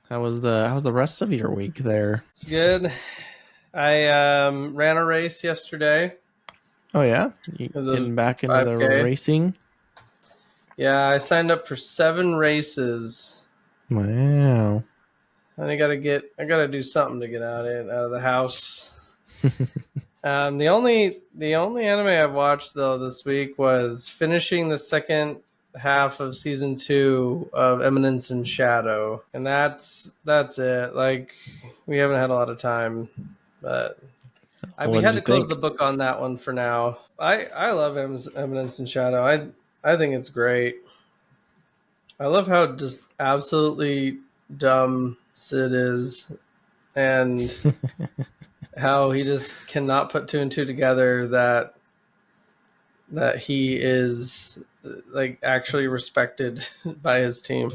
How's the rest of your week there? It's good. I ran a race yesterday. Oh yeah, you getting back into the 5K. racing? Yeah, I signed up for 7 races. Wow. And I gotta do something to get out of the house. The only anime I've watched though this week was finishing the second half of season 2 of Eminence and Shadow, and that's it. Like, we haven't had a lot of time, but we What had did to you close think? the book on that one for now. I love Eminence and Shadow. I think it's great. I love how just absolutely dumb Sid is, and how he just cannot put 2 and 2 together that he is like actually respected by his team.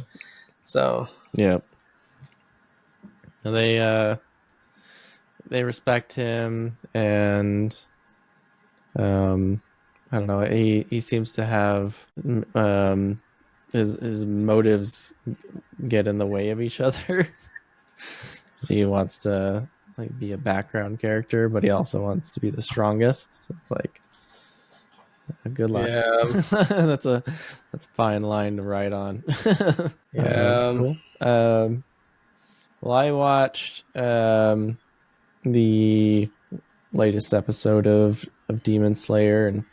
So Yep. They respect him, and I don't know. He seems to have his motives get in the way of each other. So he wants to like be a background character, but he also wants to be the strongest. So it's like a good line. yeah, that's a fine line to write on. yeah. Cool. Well, I watched the latest episode of Demon Slayer, and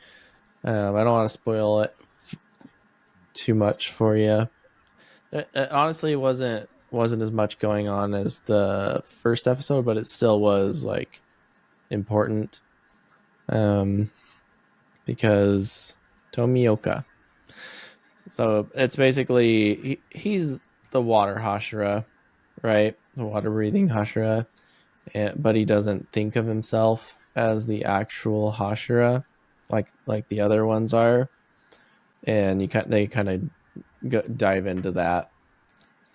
I don't want to spoil it too much for you. It honestly wasn't as much going on as the first episode, but it still was like important, because Tomioka. So it's basically he's the water Hashira, right? The water breathing Hashira, but he doesn't think of himself as the actual Hashira, like the other ones are, and they kind of dive into that,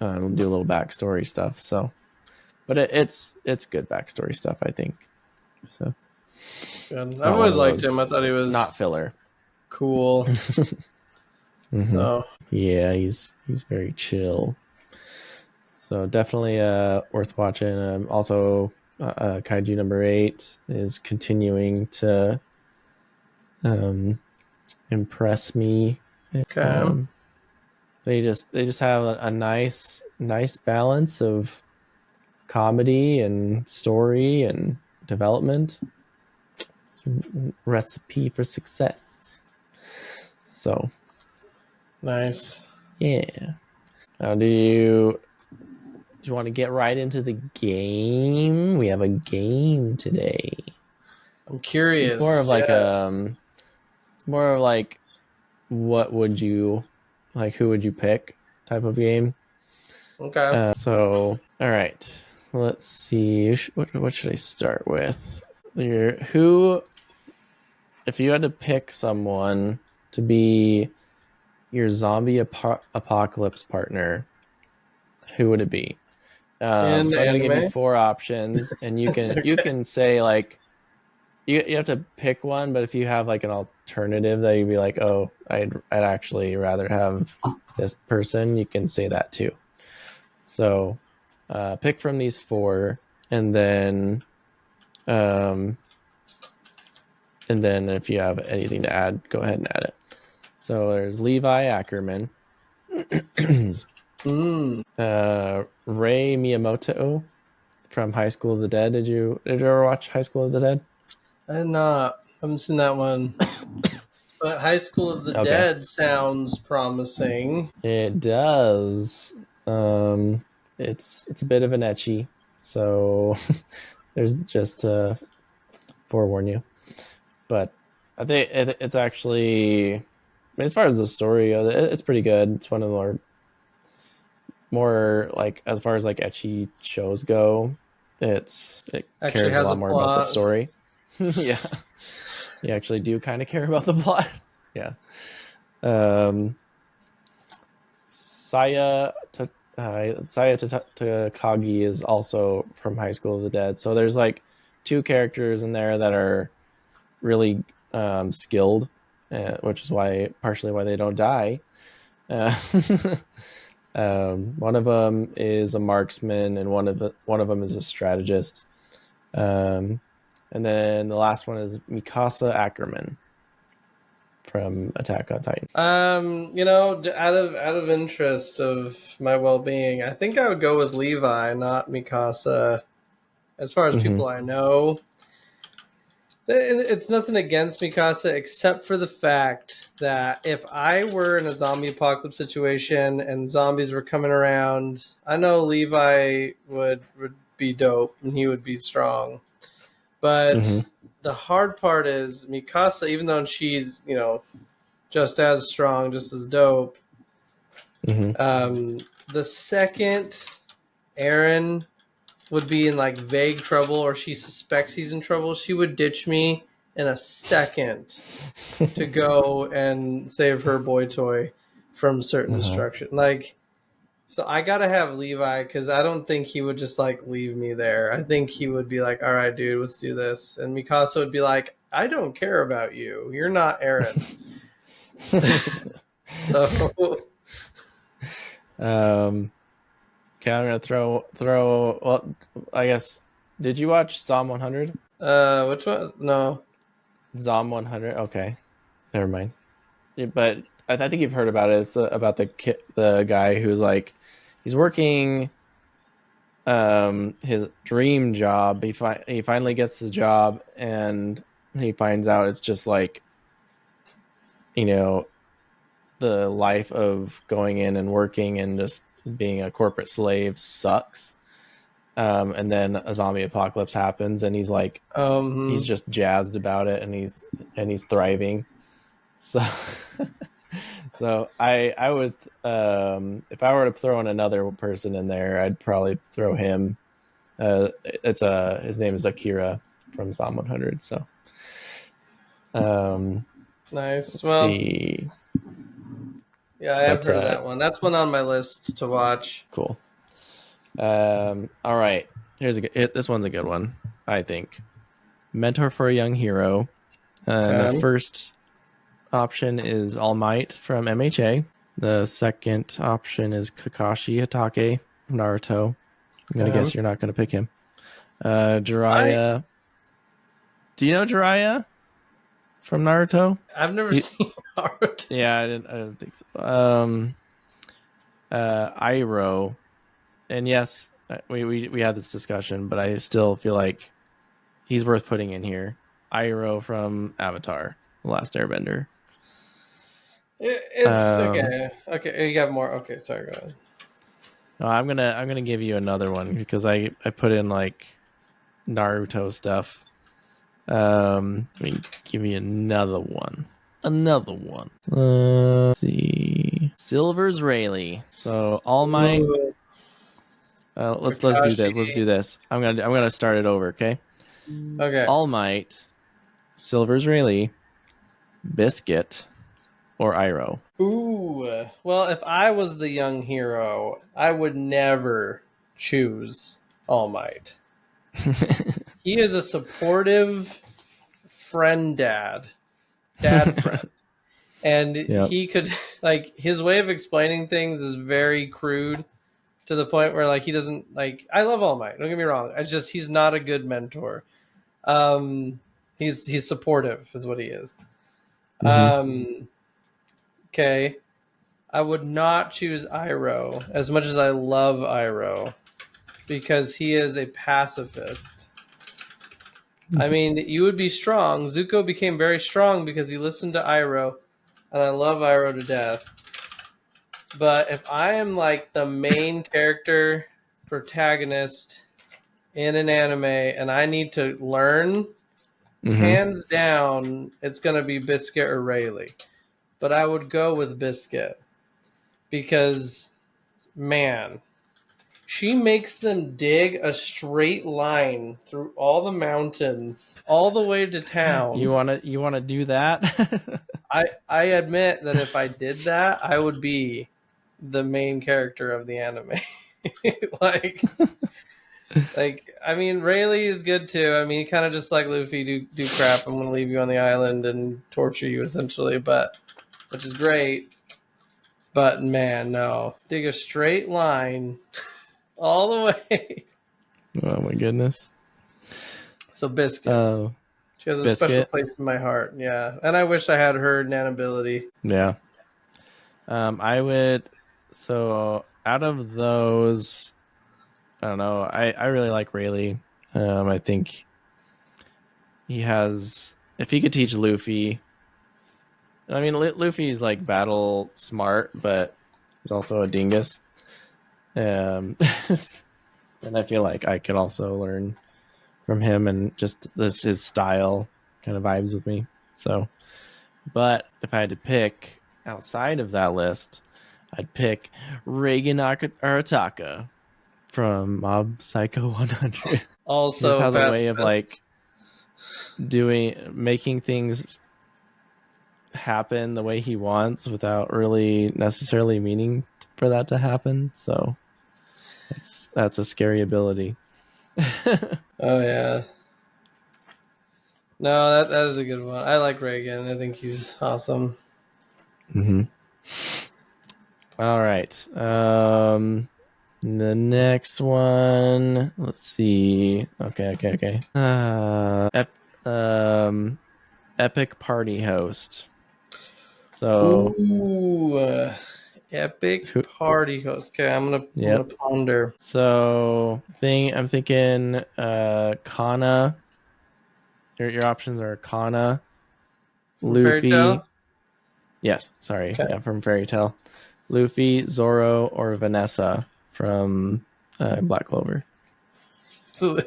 do a little backstory stuff. So, but it's good backstory stuff, I think. So Good. it's I've not one always of liked those, him. I thought he was not filler. cool. Mm-hmm. So yeah, he's very chill. So definitely worth watching. Also, Kaiju number 8 is continuing to impress me. okay. They just have a nice balance of comedy and story and development. It's a recipe for success. So Nice. yeah. Now, do you want to get right into the game? We have a game today. I'm curious. It's more of like yes. it's more of like, what would you like? Who would you pick? Type of game. Okay. So, all right. Let's see. What should I start with? Who, if you had to pick someone to be your zombie apocalypse partner, who would it be? So I'm gonna give you anime? 4 options, and you can you can say like you have to pick one, but if you have like an alternative that you'd be like, oh, I'd actually rather have this person, you can say that too. So pick from these 4, and then if you have anything to add, go ahead and add it. So there's Levi Ackerman, Ray Miyamoto from High School of the Dead. Did you ever watch High School of the Dead? I haven't seen that one. But High School of the Dead sounds promising. It does. It's a bit of an ecchi, so there's just to forewarn you. But I think it's actually, I mean, as far as the story goes, it's pretty good. It's one of the more like, as far as like ecchi shows go, it cares a lot more about the story. Yeah, you actually do kind of care about the plot. Yeah. Saya Takagi is also from High School of the Dead. So there's like 2 characters in there that are really skilled, which is partially why they don't die. Uh, one of them is a marksman, and one of them is a strategist. Um, and then the last one is Mikasa Ackerman from Attack on Titan. Out of interest of my well being, I think I would go with Levi, not Mikasa. As far as Mm-hmm. people I know, it's nothing against Mikasa except for the fact that if I were in a zombie apocalypse situation and zombies were coming around, I know Levi would be dope and he would be strong. But Mm-hmm. the hard part is Mikasa, even though she's just as strong, just as dope. Mm-hmm. The second Aaron would be in like vague trouble or she suspects he's in trouble, she would ditch me in a second to go and save her boy toy from certain Uh-huh. destruction. Like, so I gotta have Levi because I don't think he would just like leave me there. I think he would be like, "All right, dude, let's do this," and Mikasa would be like, "I don't care about you. You're not Aaron." So, um, okay, I'm gonna throw. Well, I guess. Did you watch Psalm 100? which one? No. Psalm 100. Okay, never mind. Yeah, but I think you've heard about it. It's about the guy who's like, he's working his dream job. He finally gets the job, and he finds out it's just like, you know, the life of going in and working and just being a corporate slave sucks. And then a zombie apocalypse happens, and he's Um. just jazzed about it, and he's thriving. So so I would, if I were to throw in another person in there, I'd probably throw him. It's his name is Akira from Psalm 100. So Nice. let's Well, see, yeah, I have but heard of that one. That's one on my list to watch. cool. All right, this one's a good one, I think. Mentor for a young hero. The Okay. first option is All Might from MHA. The second option is Kakashi Hatake from Naruto. I'm gonna guess you're not gonna pick him. I Jiraiya. Do you know Jiraiya from Naruto? I've never You, seen Naruto. yeah, I didn't think so. Iroh, and yes, we had this discussion, but I still feel like he's worth putting in here. Iroh from Avatar, The Last Airbender. It's Um, okay. Okay, you got more. Okay, sorry. Go ahead. no, I'm gonna give you another one because I put in like Naruto stuff. Let me give you another one. Another one. Let's see. Silver's Rayleigh. So All Might. Ooh, Let's do Kakashi. this. Let's do this. I'm gonna start it over. Okay. Okay. All Might, Silver's Rayleigh, Biscuit, or Iroh. Ooh. Well, if I was the young hero, I would never choose All Might. He is a supportive friend dad friend. And Yep. he could like his way of explaining things is very crude to the point where like he doesn't like I love All Might, don't get me wrong. It's just he's not a good mentor. Um he's supportive is what he is. Mm-hmm. Um okay. I would not choose Iroh as much as I love Iroh because he is a pacifist. I mean, you would be strong. Zuko became very strong because he listened to Iroh, and I love Iroh to death. But if I am like the main character, protagonist in an anime, and I need to learn, Mm-hmm. hands down, it's going to be Biscuit or Rayleigh. But I would go with Biscuit because, man, she makes them dig a straight line through all the mountains, all the way to You town. wanna do that? I admit that if I did that, I would be the main character of the anime. like Like, I mean, Rayleigh is good too. I mean, he kind of just like Luffy do crap. I'm gonna leave you on the island and torture you essentially, but which is great. But man, no, dig a straight line all the way. Oh my goodness. So Biscuit, Oh, she has a special Biscuit. place in my heart. Yeah, and I wish I had her nan ability. Yeah. I would. So out of those, I don't know. I really like Rayleigh. I think he has. If he could teach Luffy, I mean, Luffy's like battle smart, but he's also a dingus. Um, and I feel like I could also learn from him, and just this his style kind of vibes with me. So, but if I had to pick outside of that list, I'd pick Reagan Arataka from Mob Psycho 100. He just Also, has a past way of like making things happen the way he wants without really necessarily meaning for that to happen. So that's a scary ability. Oh yeah, no, that is a good one. I like Reagan. I think he's awesome. Mm-hmm. All right. The next one. Let's see. Okay. Epic party host. So, Ooh, epic who? party host. Okay, I'm gonna Yep. ponder. So, I'm thinking. Kana. Your options are Kana, From Fairy Tale. Luffy. Yes. Sorry. Okay. Yeah, from Fairy Tale. Luffy, Zoro, or Vanessa from Black Clover. So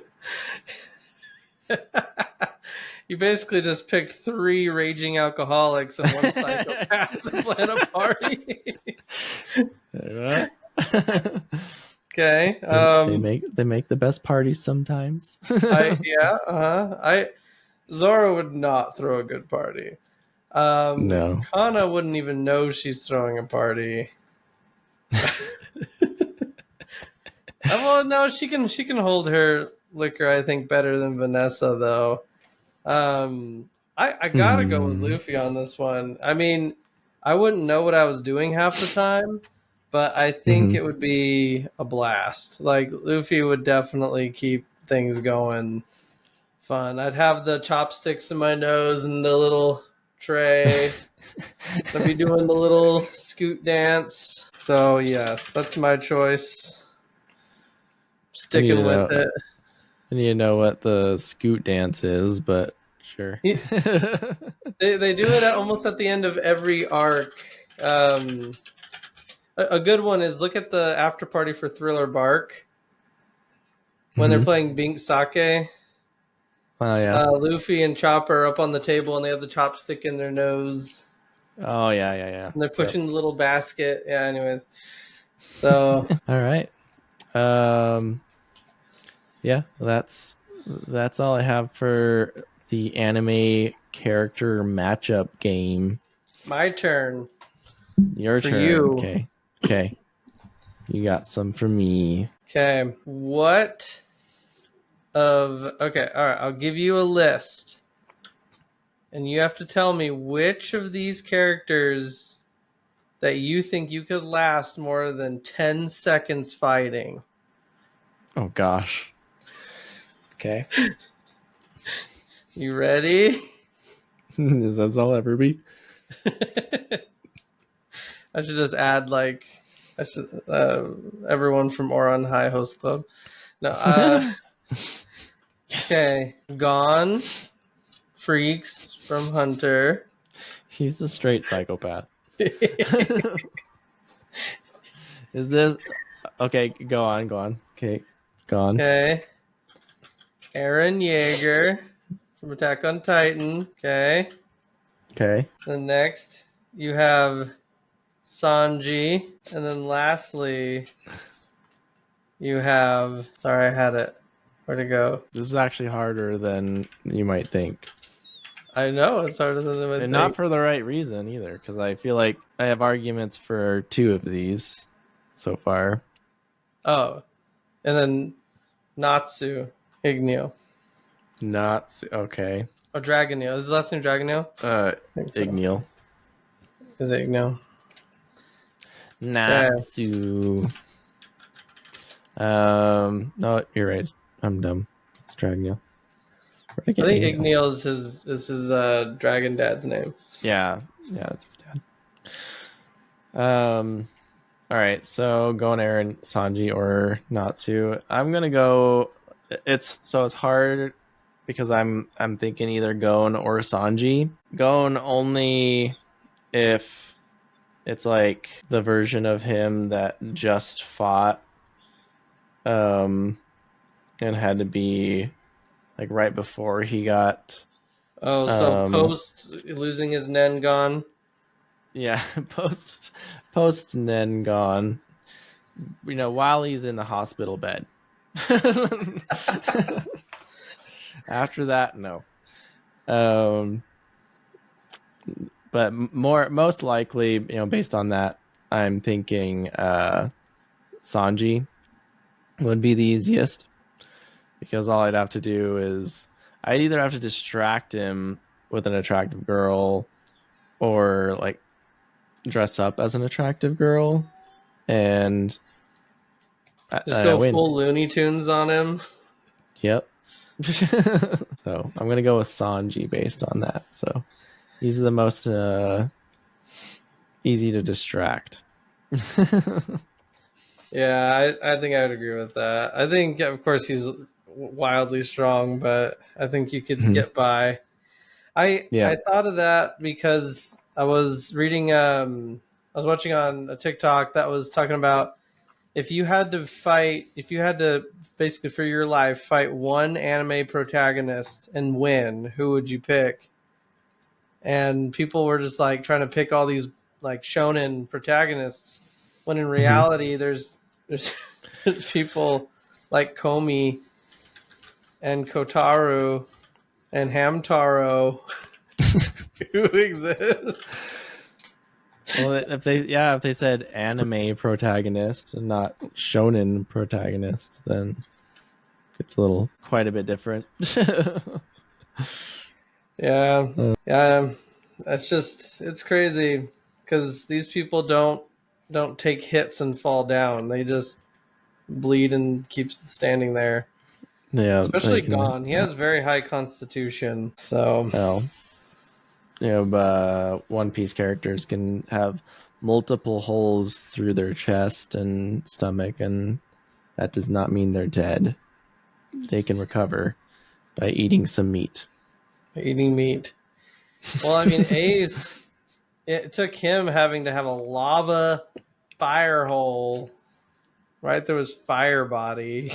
you basically just picked three raging alcoholics and one psychopath to plan a party. Okay. They make the best parties sometimes. I yeah. I Zora would not throw a good party. No. Kana wouldn't even know she's throwing a party. Well, no, she can hold her liquor. I think better than Vanessa though. I gotta go with Hmm. Luffy on this one. I mean, I wouldn't know what I was doing half the time, but I think Hmm. it would be a blast. Like Luffy would definitely keep things going fun. I'd have the chopsticks in my nose and the little tray. I'd be doing the little scoot dance. So yes, that's my choice. I need to Sticking with know. it. I need to know what the scoot dance is, but sure. They do it almost at the end of every arc. Um, a good one is look at the after party for Thriller Bark when they're Hmm. playing Bink Sake. Oh yeah. Luffy and Chopper are up on the table and they have the chopstick in their nose Oh yeah. and they're Yep. pushing the little basket. Yeah. Anyways, so All right. Um. Yeah. That's all I have for the anime character matchup game. my turn Your for turn. you. Okay. Okay. You got some for me. Okay. What of okay? All right. I'll give you a list, and you have to tell me which of these characters that you think you could last more than 10 seconds fighting. Oh gosh. Okay. You ready? Is that all ever be? I should just add like I should everyone from Oron High Host Club. No, Yes. okay. Gone, Freaks from Hunter. He's a straight psychopath. Is this okay? Go on. Okay, go on. Okay. Aaron Yeager from Attack on Titan. Okay. Okay. Then next you have Sanji, and then lastly you have. Sorry, I had it. Where'd it go? This is actually harder than you might think, I know it's harder than I would and not think. for the right reason either. Because I feel like I have arguments for two of these so far. Oh, and then Natsu Igneo. Not okay. Oh, Dragoneel. Is his last name Dragoneel? Uh, I think so. Igneal. Is it Igneo? Okay. Natsu. No, you're right. I'm dumb. It's Dragneel. Where'd I I get think Igneel? Igneel is his dragon dad's name. Yeah, that's his dad. All right. So going Aaron, Sanji, or Natsu. I'm gonna go. It's hard because I'm thinking either Gon or Sanji. Gon only if it's like the version of him that just fought um and had to be like right before he got Oh, so um post losing his Nengon. yeah, post Nengon, while he's in the hospital bed. After that, no. um but most likely, based on that, I'm thinking Sanji would be the easiest, because all I'd have to do is I'd either have to distract him with an attractive girl, or like dress up as an attractive girl, and Just go win. full Looney Tunes on him. Yep. So I'm gonna go with Sanji based on that. So he's the most easy to distract. Yeah, I think I would agree with that. I think, of course, he's wildly strong, but I think you could get by. Yeah. I thought of that because I was reading, I was watching on a TikTok that was talking about if you had to basically for your life fight one anime protagonist and win, who would you pick? And people were just like trying to pick all these like shonen protagonists, when in Mm-hmm. reality there's people like Komi and Kotaro and Hamtaro who exist. Well, if they said anime protagonist and not shonen protagonist, then it's quite a bit different. Yeah, yeah, it's crazy because these people don't take hits and fall down. They just bleed and keep standing there. Yeah, they Especially can. Gon, he has very high constitution. So Well, One Piece characters can have multiple holes through their chest and stomach, and that does not mean they're dead. They can recover by eating some meat. eating meat. Well, I mean, Ace. It took him having to have a lava fire hole. Right, there was fire body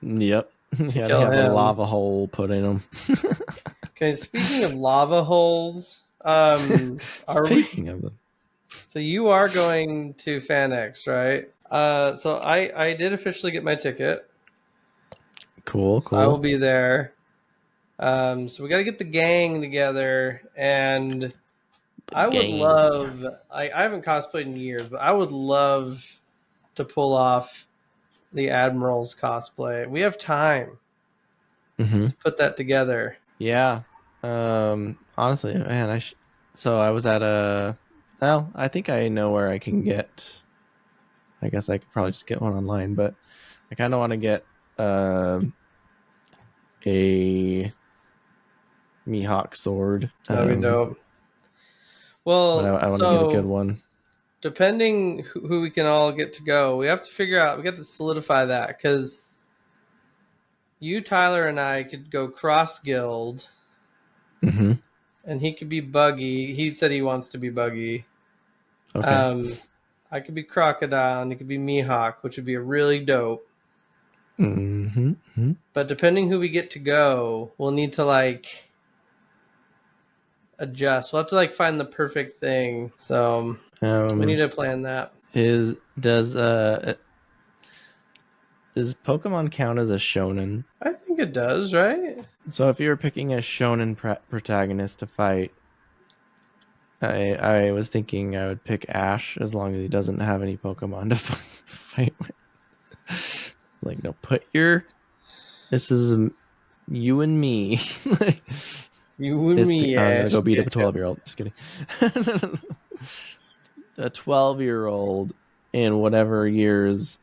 Yep. to Yeah, they kill have a him. lava hole put in them. Okay, speaking of lava holes, are we? Speaking of them. So you are going to FanX, right? So I did officially get my ticket. Cool, So I will cool. be there. So we got to get the gang together, and The I would gang. love. I haven't cosplayed in years, but I would love to pull off the Admiral's cosplay. We have time Mm-hmm. to put that together. Yeah. Honestly, man, so I was at a. Well, I think I know where I can get. I guess I could probably just get one online, but I kind of want to get a Mihawk sword. That'd be dope. But Well, I want to get a good so one. depending who we can all get to go, we have to figure out. We got to solidify that because you, Tyler, and I could go cross guild, Mm-hmm. and he could be Buggy. He said he wants to be Buggy. Okay. Um, I could be Crocodile, and he could be Mihawk, which would be a really dope. Mm-hmm. Mm-hmm. But depending who we get to go, we'll need to like adjust. We'll have to like find the perfect thing. So we need to plan that. Is does Pokemon count as a shonen? I think it does, right? So if you were picking a shonen protagonist to fight, I was thinking I would pick Ash, as long as he doesn't have any Pokemon to fight with. Like, no, put your This is you and me. You and me, I'm gonna Ash go beat up a Ketchum. 12-year-old. Just kidding. A 12-year-old in whatever years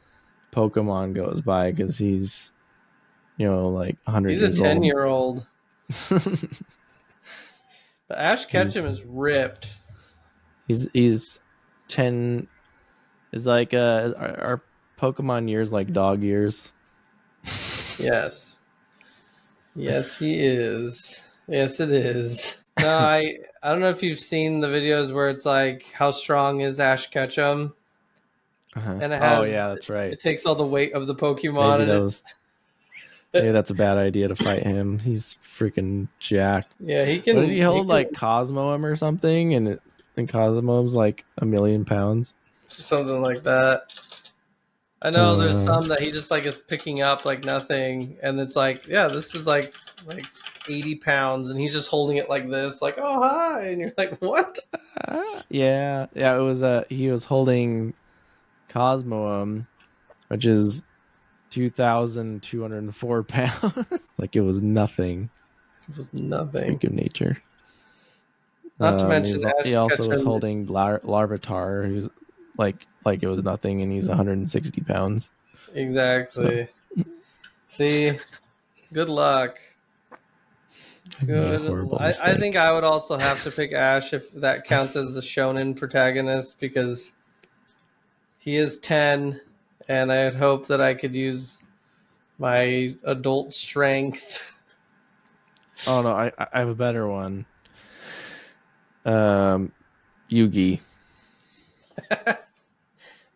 Pokemon goes by, because he's like 100 He's a years old. 10-year-old. But Ash he's Ketchum is ripped. he's 10. Is like our Pokemon years like dog years. Yes. Yes, he is. Yes, it is. No, I don't know if you've seen the videos where it's like how strong is Ash Ketchum, Uh-huh. and Oh yeah, that's right. it takes all the weight of the Pokemon, Maybe and that was maybe that's a bad idea to fight him. He's freaking jacked. yeah, What did he he hold, can like Cosmo him or something? And Cosmo's like 1,000,000 pounds. something like that. I know there's Uh, some that he just like is picking up like nothing, and it's like, yeah, this is like 80 pounds, and he's just holding it like this, like, oh hi, and you're like, what? yeah. It was he was holding Cosmo, which is 2,204 pounds. Like it was nothing. It was nothing. Freak of nature. Not to mention He Ash also was Ketchum. holding Larvitar, who's like it was nothing, and he's 160 pounds. So Exactly. See, good luck. I made a Good. horrible I think mistake. I would also have to pick Ash if that counts as a shonen protagonist because he is 10, and I'd hope that I could use my adult strength. Oh no, I have a better one. Um, Yugi.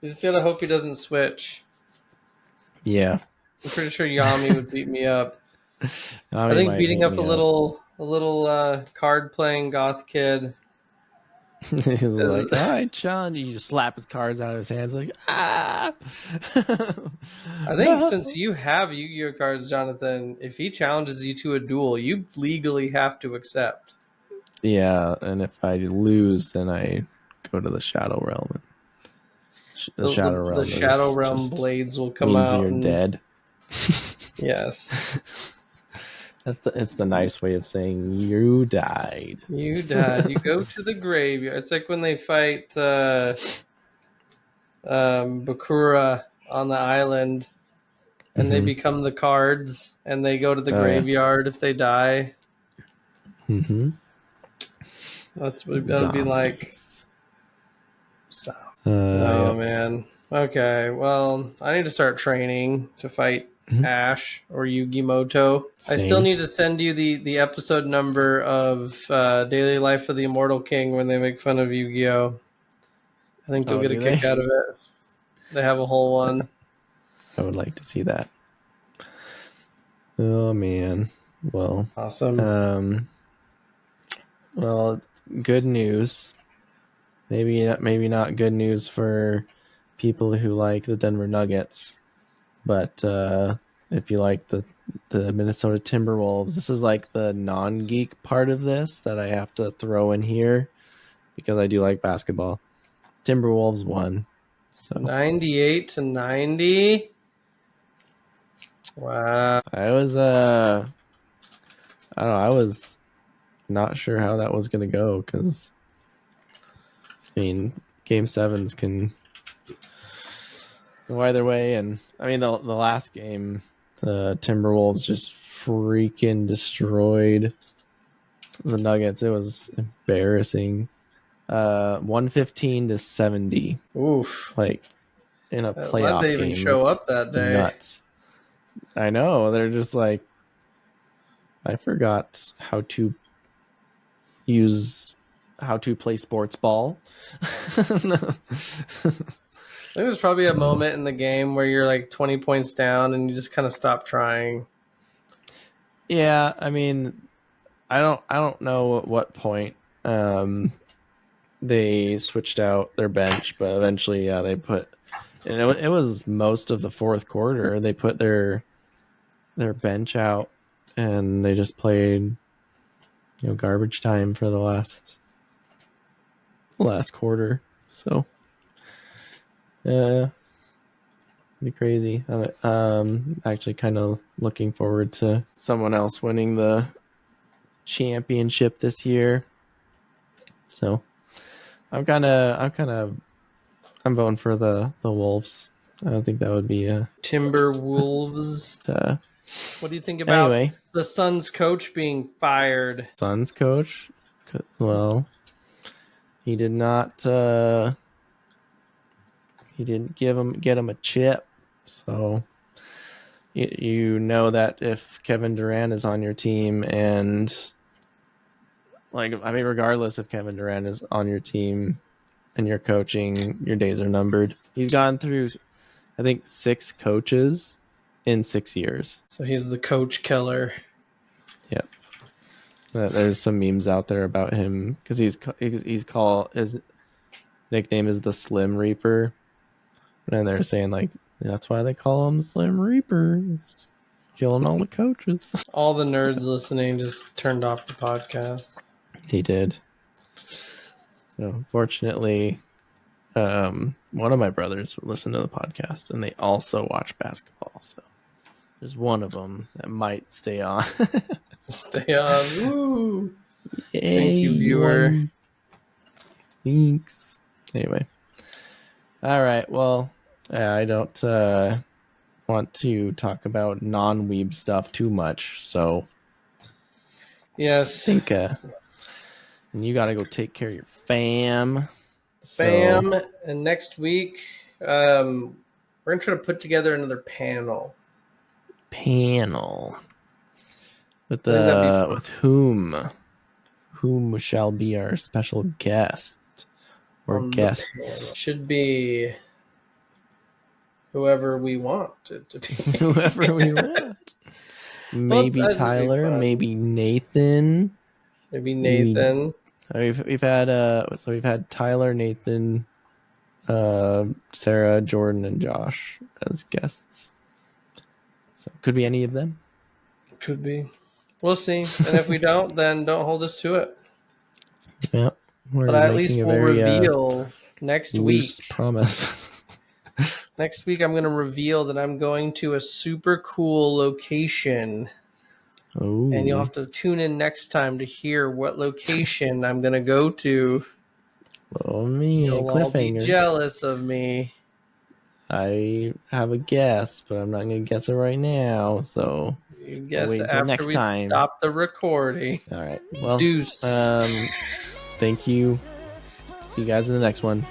You just gotta hope he doesn't switch. Yeah, I'm pretty sure Yami would beat me up. I Nami think might beating beat up me up. a little card playing goth kid He's like, is. "I challenge you." You just slap his cards out of his hands, like, ah, I think since no. you have Yu-Gi-Oh cards, Jonathan, if he challenges you to a duel, you legally have to accept. Yeah, and if I lose, then I go to the Shadow Realm. The Shadow The Realm Shadow is Realm just blades will come means out, you're and dead. yes, It's the nice way of saying you died. you died. You go to the graveyard. It's like when they fight Bakura on the island, and they Mm-hmm. become the cards, and they go to the Oh yeah. graveyard if they die. Mm-hmm. That's what that'd be like. Zombies. So, Yeah. oh man. Okay, well, I need to start training to fight Mhm. Ash or Yugimoto. I still Same. need to send you the episode number of Daily Life of the Immortal King when they make fun of Yu-Gi-Oh. I think you'll Oh, get a do they? kick out of it. They have a whole one. I would like to see that. Oh man. Well, Awesome. um, well, good news. Maybe not good news for people who like the Denver Nuggets, but if you like the Minnesota Timberwolves, this is like the non-geek part of this that I have to throw in here because I do like basketball. Timberwolves won. So 98 to 90. Wow. I was I don't know, I was not sure how that was gonna go because I mean game sevens can go either way, and I mean the last game the Timberwolves just freaking destroyed the Nuggets. It was embarrassing. 115-70, Oof. like in a Glad they playoff even game. show That's up that day. nuts. I know. They're just like, I forgot use how to play sports ball. No. I think there's probably a So, moment in the game where you're like 20 points down and you just kind of stop trying. yeah, I mean, I don't know at what point they switched out their bench, but eventually, yeah, they put, and it was most of the fourth quarter. They put their bench out, and they just played garbage time for the last quarter. So, uh, Be crazy. I'm actually kind of looking forward to someone else winning the championship this year. So I'm voting for the Wolves. I don't think that would be a Timberwolves. uh, What do you think about anyway. the Suns coach being fired? Suns coach. Well, he did not. He didn't get him a chip. So you know that if Kevin Durant is on your team and regardless if Kevin Durant is on your team and you're coaching, your days are numbered. He's gone through, I think, 6 coaches in 6 years. So he's the coach killer. Yep. There's some memes out there about him because he's called, his nickname is the Slim Reaper, and they're saying like that's why they call him Slim Reaper. It's just killing all the coaches. All the nerds listening just turned off the podcast. He did. So fortunately, one of my brothers listened to the podcast, and they also watch basketball. So there's one of them that might stay on. Stay on. Woo! Yay, Thank you, viewer. Thanks. Anyway. All right. Well, I don't want to talk about non-weeb stuff too much. So yes, I think and you got to go take care of your fam. Bam. And next week, we're gonna try to put together another panel. With whom? Whom shall be our special guest or guests? Should be whoever we want it to be. Whoever we want. Maybe Tyler. Maybe Nathan. Maybe Nathan. We've had Tyler, Nathan, Sarah, Jordan, and Josh as guests. So could be any of them. Could be. We'll see. And if we don't, then don't hold us to it. Yeah. But at least we'll reveal next week. Promise. Next week, I'm going to reveal that I'm going to a super cool location. Ooh. And you'll have to tune in next time to hear what location I'm going to go to. Oh, me. You'll all be jealous of me. I have a guess, but I'm not going to guess it right now. So you guess wait until next time. Stop the recording. All right. Well, Deuce. Thank you. See you guys in the next one.